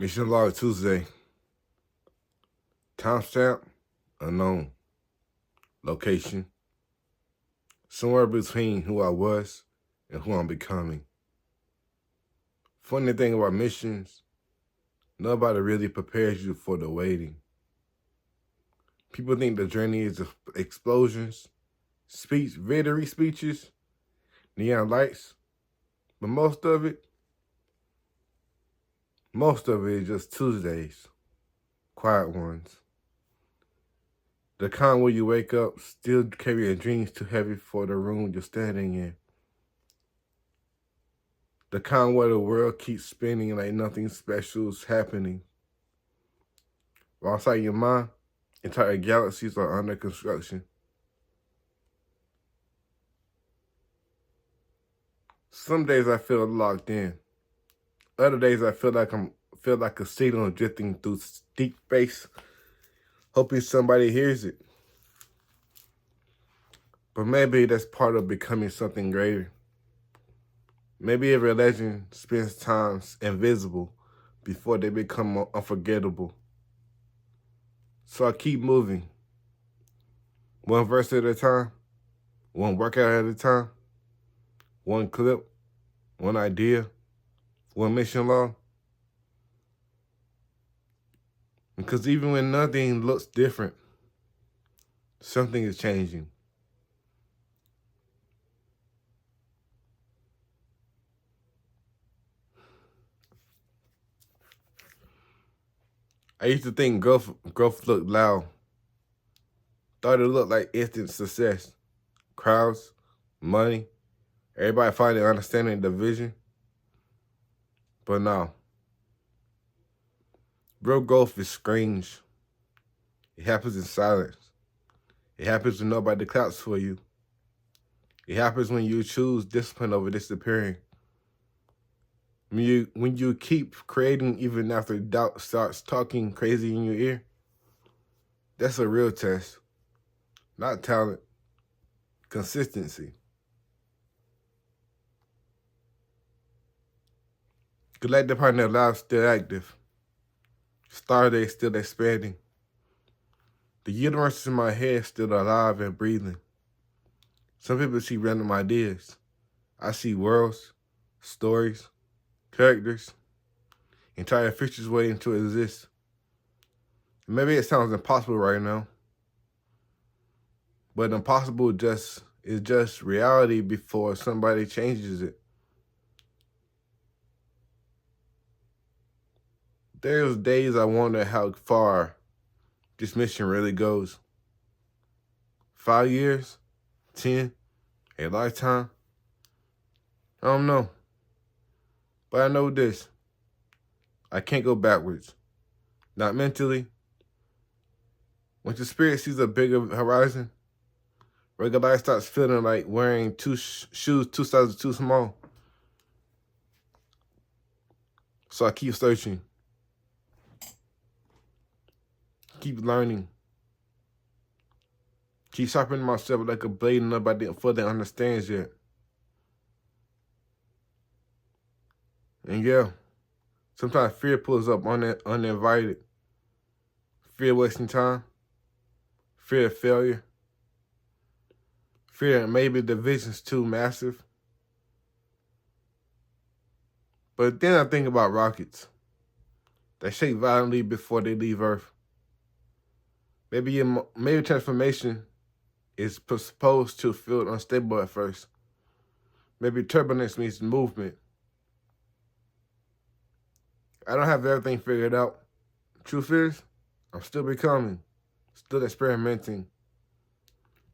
Mission log Tuesday. Timestamp unknown. Location somewhere between who I was and who I'm becoming. Funny thing about missions, nobody really prepares you for the waiting. People think the journey is explosions, victory speeches, neon lights, but most of it is just Tuesdays, quiet ones. The kind where you wake up still carrying dreams too heavy for the room you're standing in. The kind where the world keeps spinning like nothing special is happening. While outside your mind, entire galaxies are under construction. Some days I feel locked in. Other days I feel like a signal drifting through deep space, hoping somebody hears it. But maybe that's part of becoming something greater. Maybe every legend spends times invisible before they become unforgettable. So I keep moving. One verse at a time, one workout at a time, one clip, one idea, one mission log. Because even when nothing looks different, something is changing. I used to think growth looked loud. Thought it looked like instant success. Crowds, money, everybody finally understanding the vision. But no. Real growth is strange. It happens in silence. It happens when nobody claps for you. It happens when you choose discipline over disappearing. When you keep creating even after doubt starts talking crazy in your ear, that's a real test. Not talent, consistency. Collective partner lives still active. Stardate still expanding. The universe in my head still alive and breathing. Some people see random ideas. I see worlds, stories, characters, entire fictions waiting to exist. Maybe it sounds impossible right now, but impossible is just reality before somebody changes it. There's days I wonder how far this mission really goes. 5 years? 10? A lifetime? I don't know. But I know this. I can't go backwards. Not mentally. When your spirit sees a bigger horizon, regular life starts feeling like wearing shoes 2 sizes too small. So I keep searching. Keep learning. Keep sharpening myself like a blade nobody fully understands yet. And yeah, sometimes fear pulls up uninvited. Fear of wasting time. Fear of failure. Fear that maybe the vision's too massive. But then I think about rockets. They shake violently before they leave Earth. Maybe transformation is supposed to feel unstable at first. Maybe turbulence means movement. I don't have everything figured out. Truth is, I'm still becoming, still experimenting,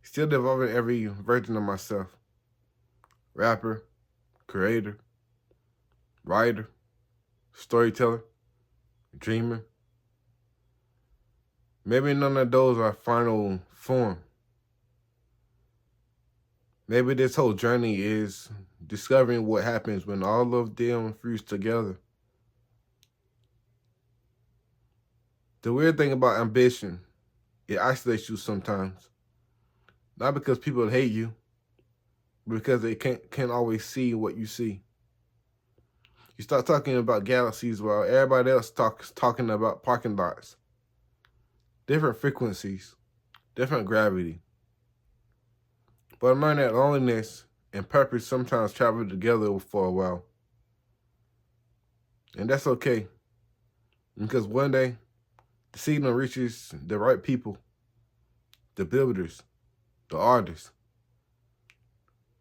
still developing every version of myself. Rapper, creator, writer, storyteller, dreamer. Maybe none of those are final form. Maybe this whole journey is discovering what happens when all of them fuse together. The weird thing about ambition, it isolates you sometimes. Not because people hate you, but because they can't always see what you see. You start talking about galaxies while everybody else talking about parking lots. Different frequencies, different gravity. But I'm learning that loneliness and purpose sometimes travel together for a while. And that's okay. Because one day, the signal reaches the right people, the builders, the artists,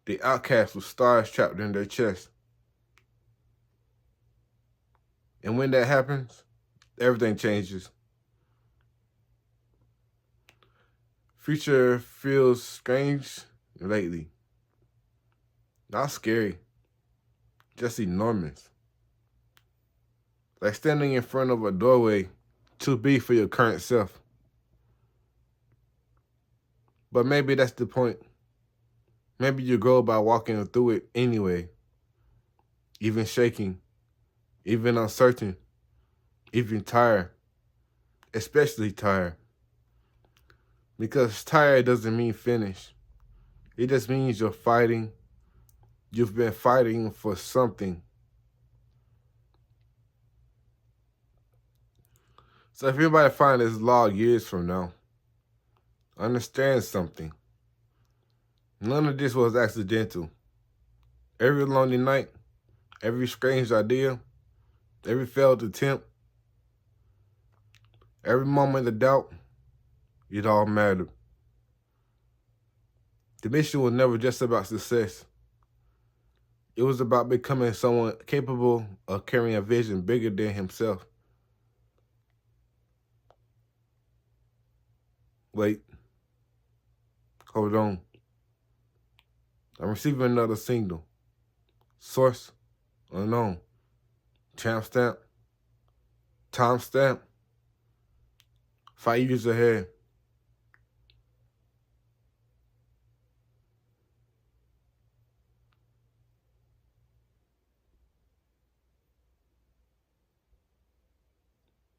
the outcasts with stars trapped in their chest. And when that happens, everything changes. Future feels strange lately. Not scary, just enormous. Like standing in front of a doorway too big for your current self. But maybe that's the point. Maybe you grow by walking through it anyway. Even shaking, even uncertain, even tired. Especially tired. Because tired doesn't mean finished. It just means you're fighting. You've been fighting for something. So if anybody finds this log years from now, understand something. None of this was accidental. Every lonely night, every strange idea, every failed attempt, every moment of doubt, it all mattered. The mission was never just about success. It was about becoming someone capable of carrying a vision bigger than himself. Wait. Hold on. I'm receiving another signal. Source unknown. Timestamp. 5 years ahead.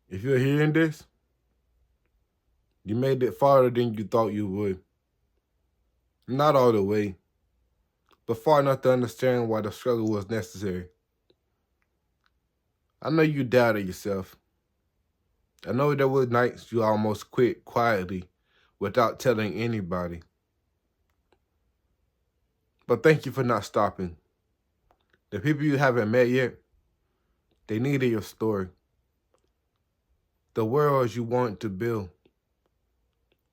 If you're hearing this, you made it farther than you thought you would. Not all the way, but far enough to understand why the struggle was necessary. I know you doubted yourself. I know there were nights you almost quit quietly without telling anybody. But thank you for not stopping. The people you haven't met yet, they needed your story. The world you want to build,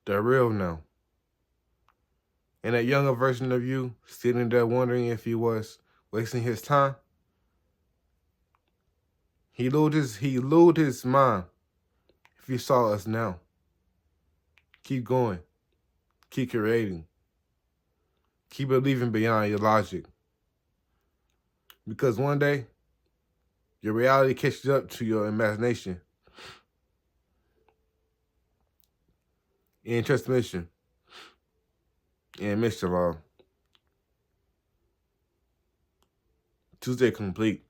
they're real now. And that younger version of you sitting there wondering if he was wasting his time, he lulled his mind if he saw us now. Keep going. Keep creating. Keep believing beyond your logic. Because one day, your reality catches up to your imagination. In transmission. And mission log. Tuesday complete.